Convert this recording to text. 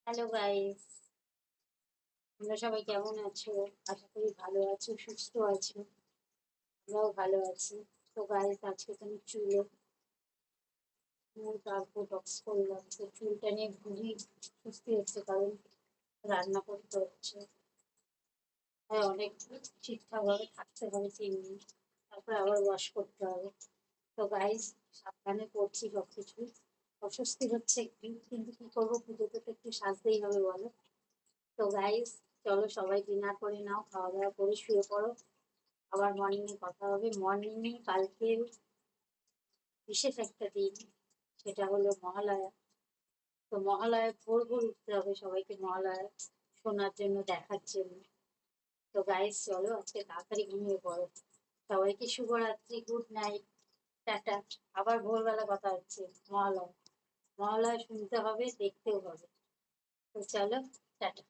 Hello guys, তোমরা সবাই কেমন আছো? আশা করি ভালো আছো, সুস্থ আছো। আমরাও ভালো আছি। তো গাইস, আজকে তুমি চুলে চুল আর বোটক্স করলাম। তো চুলটা নিয়ে খুবই স্বস্তি হচ্ছে, কারণ রান্না করতে হচ্ছে। হ্যাঁ, অনেক ঠিকঠাক ভাবে থাকতে হবে 3 দিন, তারপর আবার ওয়াশ করতে হবে। তো গাইস, সাবধানে করছি সবকিছু। অস্বস্তি হচ্ছে একটু, কিন্তু কি করবো, পুজোতে তো একটু সাজতেই হবে বলো। তো গাইস, চলো সবাই ডিনার করে নাও, খাওয়া দাওয়া করে শুয়ে পড়ো। আবার মর্নিং এ কথা হবে। মর্নিং এ কালকে বিশেষ একটা দিন, সেটা হলো মহালয়া। তো মহালয়া ভোর ভোর উঠতে হবে সবাইকে, মহালয়া শোনার জন্য, দেখার জন্য। তো গাইস, চলো আজকে তাড়াতাড়ি ঘুমিয়ে পড়ো। সবাইকে শুভরাত্রি, গুড নাইট, টাটা। আবার ভোরবেলা কথা হচ্ছে। মহালয়া, মহালয়া শুনতে হবে, দেখতেও হবে। তো চলো, টাটা।